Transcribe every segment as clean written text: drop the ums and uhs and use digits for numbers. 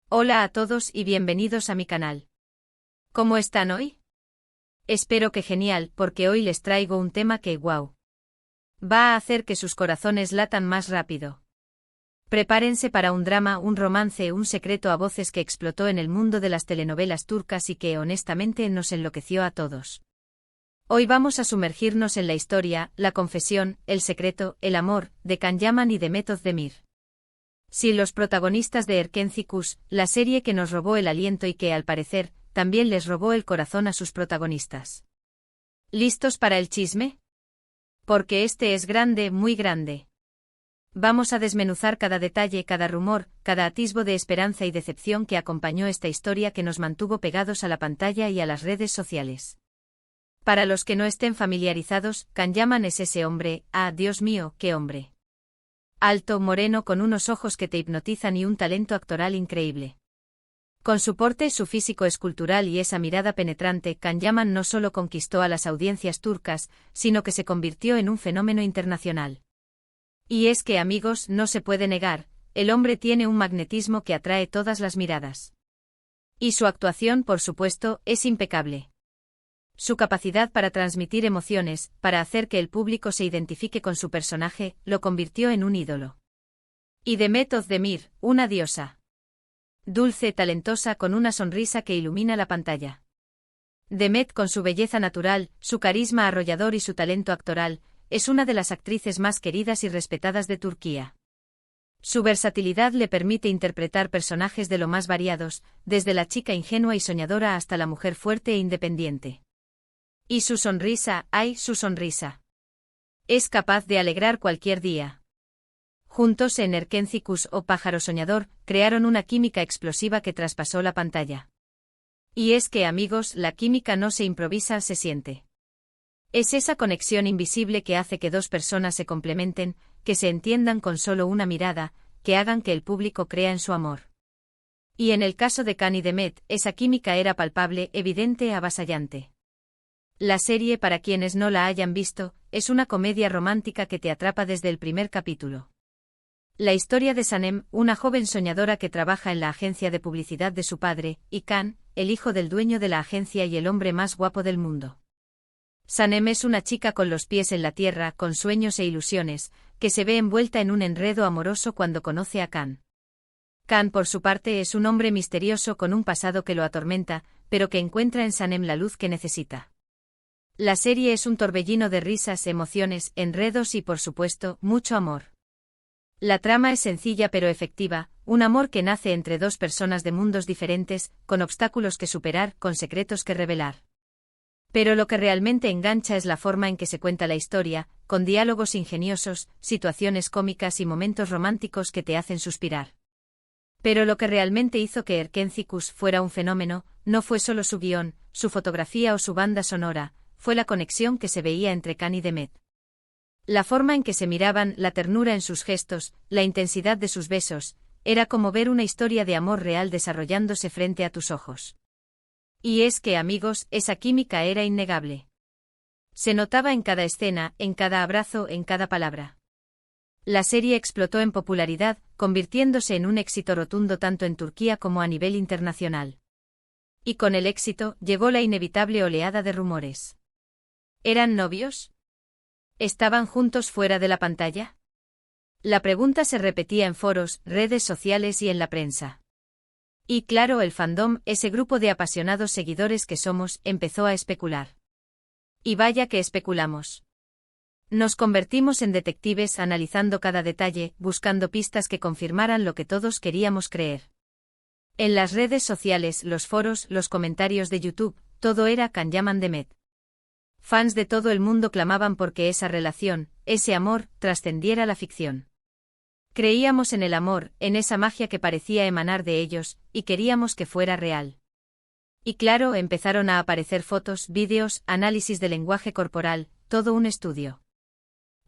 Hola a todos y bienvenidos a mi canal. ¿Cómo están hoy? Espero que genial, porque hoy les traigo un tema que, wow, va a hacer que sus corazones latan más rápido. Prepárense para un drama, un romance, un secreto a voces que explotó en el mundo de las telenovelas turcas y que honestamente nos enloqueció a todos. Hoy vamos a sumergirnos en la historia, la confesión, el secreto, el amor, de Can Yaman y Demet Özdemir. Sí, los protagonistas de Erkenci, la serie que nos robó el aliento y que, al parecer, también les robó el corazón a sus protagonistas. ¿Listos para el chisme? Porque este es grande, muy grande. Vamos a desmenuzar cada detalle, cada rumor, cada atisbo de esperanza y decepción que acompañó esta historia que nos mantuvo pegados a la pantalla y a las redes sociales. Para los que no estén familiarizados, Can Yaman es ese hombre, Dios mío, qué hombre. Alto, moreno, con unos ojos que te hipnotizan y un talento actoral increíble. Con su porte, su físico escultural y esa mirada penetrante, Can Yaman no solo conquistó a las audiencias turcas, sino que se convirtió en un fenómeno internacional. Y es que, amigos, no se puede negar, el hombre tiene un magnetismo que atrae todas las miradas. Y su actuación, por supuesto, es impecable. Su capacidad para transmitir emociones, para hacer que el público se identifique con su personaje, lo convirtió en un ídolo. Y Demet Özdemir, una diosa. Dulce, talentosa, con una sonrisa que ilumina la pantalla. Demet, con su belleza natural, su carisma arrollador y su talento actoral, es una de las actrices más queridas y respetadas de Turquía. Su versatilidad le permite interpretar personajes de lo más variados, desde la chica ingenua y soñadora hasta la mujer fuerte e independiente. Y su sonrisa, ¡ay, su sonrisa! Es capaz de alegrar cualquier día. Juntos en Erkenci o Pájaro Soñador, crearon una química explosiva que traspasó la pantalla. Y es que, amigos, la química no se improvisa, se siente. Es esa conexión invisible que hace que dos personas se complementen, que se entiendan con solo una mirada, que hagan que el público crea en su amor. Y en el caso de Can y Demet, esa química era palpable, evidente, avasallante. La serie, para quienes no la hayan visto, es una comedia romántica que te atrapa desde el primer capítulo. La historia de Sanem, una joven soñadora que trabaja en la agencia de publicidad de su padre, y Can, el hijo del dueño de la agencia y el hombre más guapo del mundo. Sanem es una chica con los pies en la tierra, con sueños e ilusiones, que se ve envuelta en un enredo amoroso cuando conoce a Can. Can, por su parte, es un hombre misterioso con un pasado que lo atormenta, pero que encuentra en Sanem la luz que necesita. La serie es un torbellino de risas, emociones, enredos y, por supuesto, mucho amor. La trama es sencilla pero efectiva, un amor que nace entre dos personas de mundos diferentes, con obstáculos que superar, con secretos que revelar. Pero lo que realmente engancha es la forma en que se cuenta la historia, con diálogos ingeniosos, situaciones cómicas y momentos románticos que te hacen suspirar. Pero lo que realmente hizo que Erkenci fuera un fenómeno, no fue solo su guión, su fotografía o su banda sonora, fue la conexión que se veía entre Can y Demet. La forma en que se miraban, la ternura en sus gestos, la intensidad de sus besos, era como ver una historia de amor real desarrollándose frente a tus ojos. Y es que, amigos, esa química era innegable. Se notaba en cada escena, en cada abrazo, en cada palabra. La serie explotó en popularidad, convirtiéndose en un éxito rotundo tanto en Turquía como a nivel internacional. Y con el éxito, llegó la inevitable oleada de rumores. ¿Eran novios? ¿Estaban juntos fuera de la pantalla? La pregunta se repetía en foros, redes sociales y en la prensa. Y claro, el fandom, ese grupo de apasionados seguidores que somos, empezó a especular. Y vaya que especulamos. Nos convertimos en detectives analizando cada detalle, buscando pistas que confirmaran lo que todos queríamos creer. En las redes sociales, los foros, los comentarios de YouTube, todo era Can Yaman Demet. Fans de todo el mundo clamaban porque esa relación, ese amor, trascendiera la ficción. Creíamos en el amor, en esa magia que parecía emanar de ellos, y queríamos que fuera real. Y claro, empezaron a aparecer fotos, vídeos, análisis de lenguaje corporal, todo un estudio.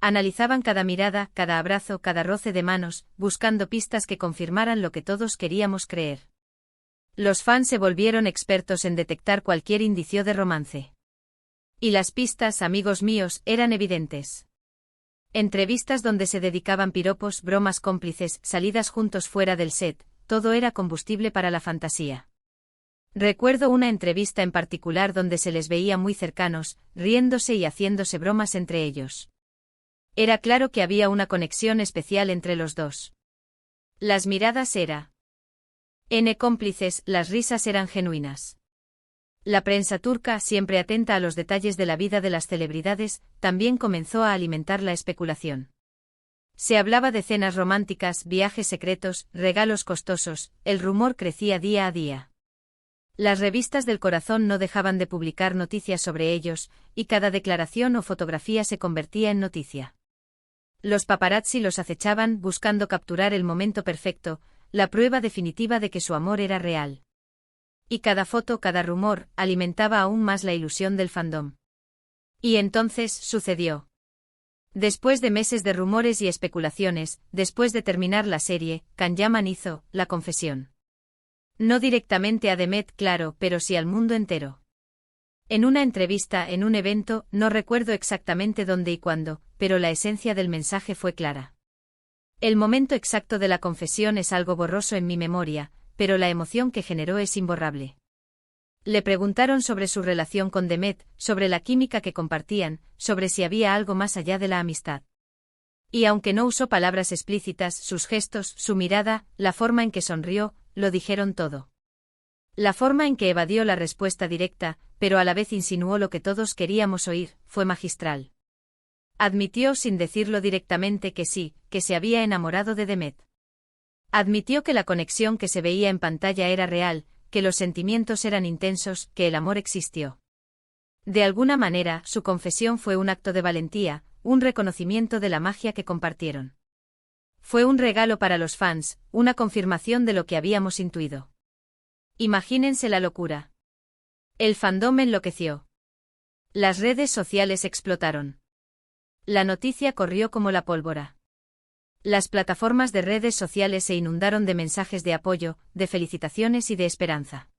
Analizaban cada mirada, cada abrazo, cada roce de manos, buscando pistas que confirmaran lo que todos queríamos creer. Los fans se volvieron expertos en detectar cualquier indicio de romance. Y las pistas, amigos míos, eran evidentes. Entrevistas donde se dedicaban piropos, bromas cómplices, salidas juntos fuera del set, todo era combustible para la fantasía. Recuerdo una entrevista en particular donde se les veía muy cercanos, riéndose y haciéndose bromas entre ellos. Era claro que había una conexión especial entre los dos. Las miradas eran cómplices, las risas eran genuinas. La prensa turca, siempre atenta a los detalles de la vida de las celebridades, también comenzó a alimentar la especulación. Se hablaba de cenas románticas, viajes secretos, regalos costosos, el rumor crecía día a día. Las revistas del corazón no dejaban de publicar noticias sobre ellos, y cada declaración o fotografía se convertía en noticia. Los paparazzi los acechaban buscando capturar el momento perfecto, la prueba definitiva de que su amor era real. Y cada foto, cada rumor, alimentaba aún más la ilusión del fandom. Y entonces sucedió. Después de meses de rumores y especulaciones, después de terminar la serie, Can Yaman hizo la confesión. No directamente a Demet, claro, pero sí al mundo entero. En una entrevista, en un evento, no recuerdo exactamente dónde y cuándo, pero la esencia del mensaje fue clara. El momento exacto de la confesión es algo borroso en mi memoria, pero la emoción que generó es imborrable. Le preguntaron sobre su relación con Demet, sobre la química que compartían, sobre si había algo más allá de la amistad. Y aunque no usó palabras explícitas, sus gestos, su mirada, la forma en que sonrió, lo dijeron todo. La forma en que evadió la respuesta directa, pero a la vez insinuó lo que todos queríamos oír, fue magistral. Admitió sin decirlo directamente que sí, que se había enamorado de Demet. Admitió que la conexión que se veía en pantalla era real, que los sentimientos eran intensos, que el amor existió. De alguna manera, su confesión fue un acto de valentía, un reconocimiento de la magia que compartieron. Fue un regalo para los fans, una confirmación de lo que habíamos intuido. Imagínense la locura. El fandom enloqueció. Las redes sociales explotaron. La noticia corrió como la pólvora. Las plataformas de redes sociales se inundaron de mensajes de apoyo, de felicitaciones y de esperanza.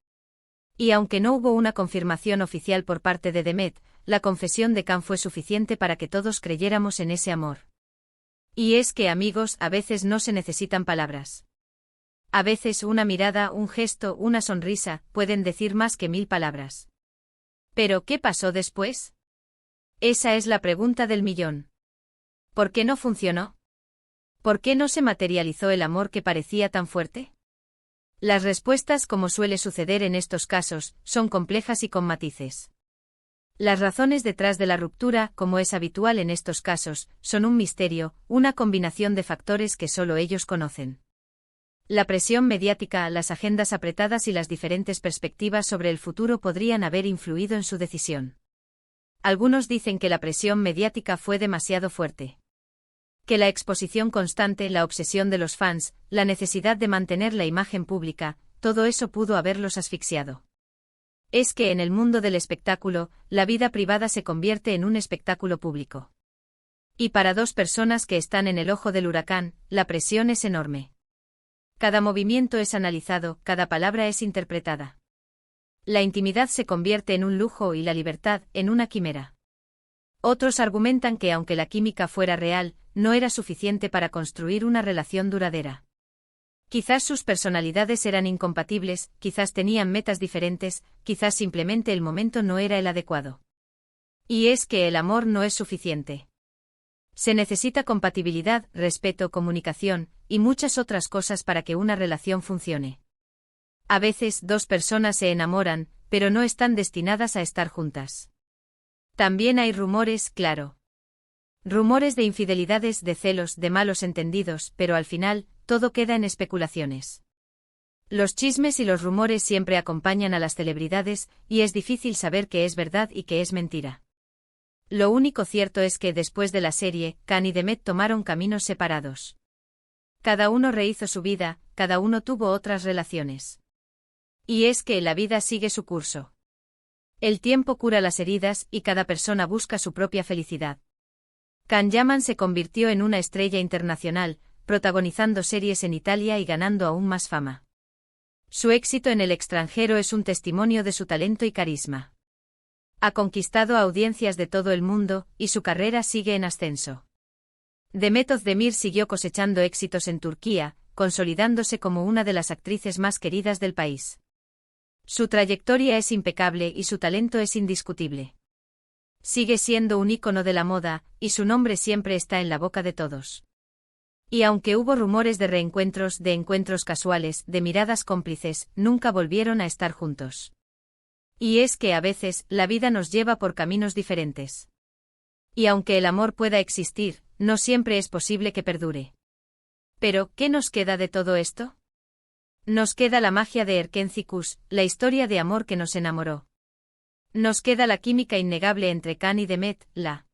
Y aunque no hubo una confirmación oficial por parte de Demet, la confesión de Can fue suficiente para que todos creyéramos en ese amor. Y es que, amigos, a veces no se necesitan palabras. A veces una mirada, un gesto, una sonrisa, pueden decir más que 1000 palabras. ¿Pero qué pasó después? Esa es la pregunta del millón. ¿Por qué no funcionó? ¿Por qué no se materializó el amor que parecía tan fuerte? Las respuestas, como suele suceder en estos casos, son complejas y con matices. Las razones detrás de la ruptura, como es habitual en estos casos, son un misterio, una combinación de factores que solo ellos conocen. La presión mediática, las agendas apretadas y las diferentes perspectivas sobre el futuro podrían haber influido en su decisión. Algunos dicen que la presión mediática fue demasiado fuerte. Que la exposición constante, la obsesión de los fans, la necesidad de mantener la imagen pública, todo eso pudo haberlos asfixiado. Es que en el mundo del espectáculo, la vida privada se convierte en un espectáculo público. Y para dos personas que están en el ojo del huracán, la presión es enorme. Cada movimiento es analizado, cada palabra es interpretada. La intimidad se convierte en un lujo y la libertad en una quimera. Otros argumentan que aunque la química fuera real, no era suficiente para construir una relación duradera. Quizás sus personalidades eran incompatibles, quizás tenían metas diferentes, quizás simplemente el momento no era el adecuado. Y es que el amor no es suficiente. Se necesita compatibilidad, respeto, comunicación, y muchas otras cosas para que una relación funcione. A veces dos personas se enamoran, pero no están destinadas a estar juntas. También hay rumores, claro. Rumores de infidelidades, de celos, de malos entendidos, pero al final, todo queda en especulaciones. Los chismes y los rumores siempre acompañan a las celebridades, y es difícil saber qué es verdad y qué es mentira. Lo único cierto es que después de la serie, Can y Demet tomaron caminos separados. Cada uno rehizo su vida, cada uno tuvo otras relaciones. Y es que la vida sigue su curso. El tiempo cura las heridas y cada persona busca su propia felicidad. Can Yaman se convirtió en una estrella internacional, protagonizando series en Italia y ganando aún más fama. Su éxito en el extranjero es un testimonio de su talento y carisma. Ha conquistado a audiencias de todo el mundo, y su carrera sigue en ascenso. Demet Özdemir siguió cosechando éxitos en Turquía, consolidándose como una de las actrices más queridas del país. Su trayectoria es impecable y su talento es indiscutible. Sigue siendo un ícono de la moda, y su nombre siempre está en la boca de todos. Y aunque hubo rumores de reencuentros, de encuentros casuales, de miradas cómplices, nunca volvieron a estar juntos. Y es que a veces, la vida nos lleva por caminos diferentes. Y aunque el amor pueda existir, no siempre es posible que perdure. Pero, ¿qué nos queda de todo esto? Nos queda la magia de Erkenci-Kuş, la historia de amor que nos enamoró. Nos queda la química innegable entre Can y Demet, la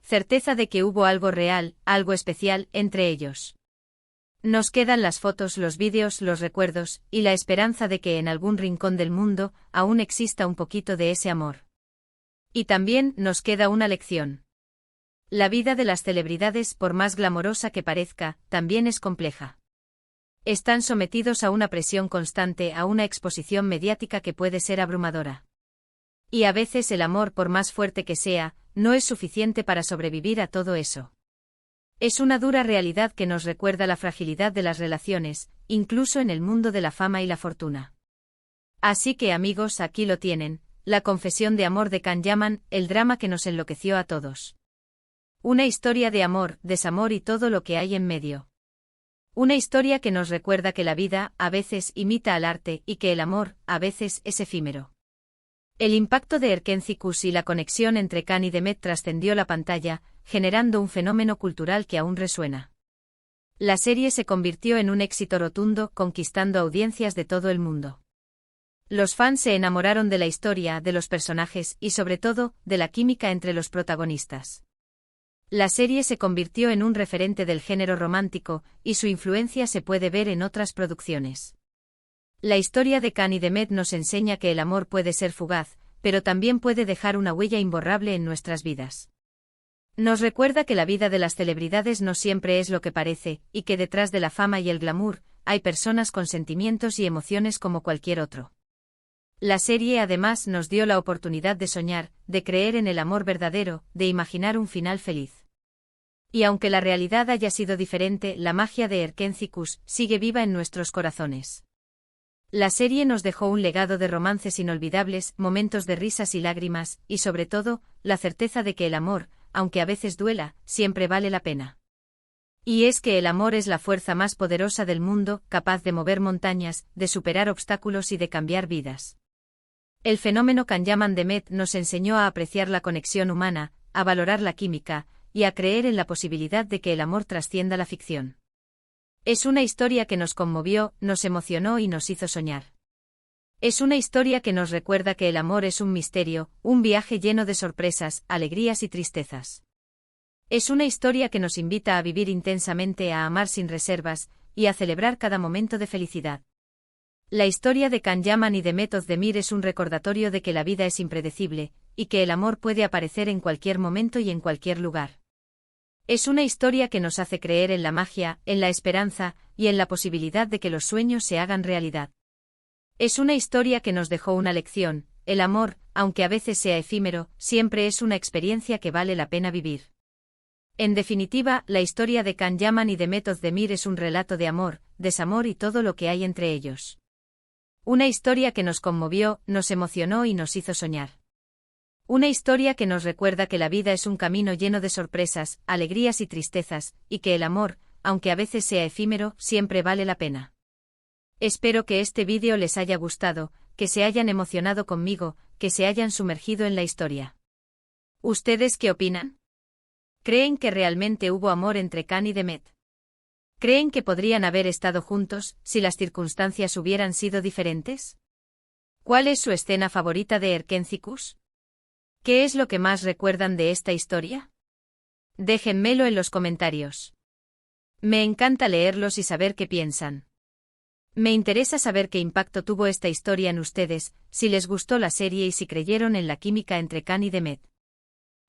certeza de que hubo algo real, algo especial, entre ellos. Nos quedan las fotos, los vídeos, los recuerdos, y la esperanza de que en algún rincón del mundo, aún exista un poquito de ese amor. Y también nos queda una lección. La vida de las celebridades, por más glamorosa que parezca, también es compleja. Están sometidos a una presión constante, a una exposición mediática que puede ser abrumadora. Y a veces el amor, por más fuerte que sea, no es suficiente para sobrevivir a todo eso. Es una dura realidad que nos recuerda la fragilidad de las relaciones, incluso en el mundo de la fama y la fortuna. Así que amigos, aquí lo tienen, la confesión de amor de Can Yaman, el drama que nos enloqueció a todos. Una historia de amor, desamor y todo lo que hay en medio. Una historia que nos recuerda que la vida, a veces, imita al arte y que el amor, a veces, es efímero. El impacto de Erkenci-Kuş y la conexión entre Can y Demet trascendió la pantalla, generando un fenómeno cultural que aún resuena. La serie se convirtió en un éxito rotundo, conquistando audiencias de todo el mundo. Los fans se enamoraron de la historia, de los personajes y sobre todo, de la química entre los protagonistas. La serie se convirtió en un referente del género romántico, y su influencia se puede ver en otras producciones. La historia de Can y Demet nos enseña que el amor puede ser fugaz, pero también puede dejar una huella imborrable en nuestras vidas. Nos recuerda que la vida de las celebridades no siempre es lo que parece, y que detrás de la fama y el glamour, hay personas con sentimientos y emociones como cualquier otro. La serie además nos dio la oportunidad de soñar, de creer en el amor verdadero, de imaginar un final feliz. Y aunque la realidad haya sido diferente, la magia de Erkenci-Kuş sigue viva en nuestros corazones. La serie nos dejó un legado de romances inolvidables, momentos de risas y lágrimas, y sobre todo, la certeza de que el amor, aunque a veces duela, siempre vale la pena. Y es que el amor es la fuerza más poderosa del mundo, capaz de mover montañas, de superar obstáculos y de cambiar vidas. El fenómeno Can Yaman Demet nos enseñó a apreciar la conexión humana, a valorar la química, y a creer en la posibilidad de que el amor trascienda la ficción. Es una historia que nos conmovió, nos emocionó y nos hizo soñar. Es una historia que nos recuerda que el amor es un misterio, un viaje lleno de sorpresas, alegrías y tristezas. Es una historia que nos invita a vivir intensamente, a amar sin reservas, y a celebrar cada momento de felicidad. La historia de Can Yaman y Demet Özdemir es un recordatorio de que la vida es impredecible, y que el amor puede aparecer en cualquier momento y en cualquier lugar. Es una historia que nos hace creer en la magia, en la esperanza, y en la posibilidad de que los sueños se hagan realidad. Es una historia que nos dejó una lección: el amor, aunque a veces sea efímero, siempre es una experiencia que vale la pena vivir. En definitiva, la historia de Can Yaman y Demet Özdemir es un relato de amor, desamor y todo lo que hay entre ellos. Una historia que nos conmovió, nos emocionó y nos hizo soñar. Una historia que nos recuerda que la vida es un camino lleno de sorpresas, alegrías y tristezas, y que el amor, aunque a veces sea efímero, siempre vale la pena. Espero que este vídeo les haya gustado, que se hayan emocionado conmigo, que se hayan sumergido en la historia. ¿Ustedes qué opinan? ¿Creen que realmente hubo amor entre Can y Demet? ¿Creen que podrían haber estado juntos, si las circunstancias hubieran sido diferentes? ¿Cuál es su escena favorita de Erkenci-Kuş? ¿Qué es lo que más recuerdan de esta historia? Déjenmelo en los comentarios. Me encanta leerlos y saber qué piensan. Me interesa saber qué impacto tuvo esta historia en ustedes, si les gustó la serie y si creyeron en la química entre Can y Demet.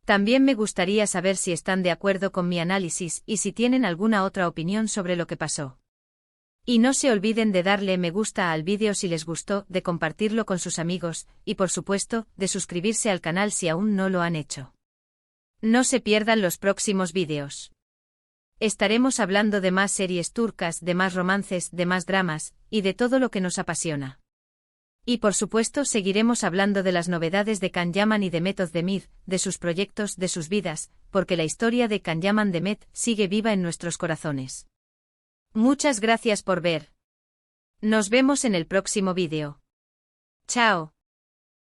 También me gustaría saber si están de acuerdo con mi análisis y si tienen alguna otra opinión sobre lo que pasó. Y no se olviden de darle me gusta al vídeo si les gustó, de compartirlo con sus amigos, y por supuesto, de suscribirse al canal si aún no lo han hecho. No se pierdan los próximos vídeos. Estaremos hablando de más series turcas, de más romances, de más dramas, y de todo lo que nos apasiona. Y por supuesto seguiremos hablando de las novedades de Can Yaman y Demet Özdemir, de sus proyectos, de sus vidas, porque la historia de Can Yaman Demet sigue viva en nuestros corazones. Muchas gracias por ver. Nos vemos en el próximo vídeo. Chao.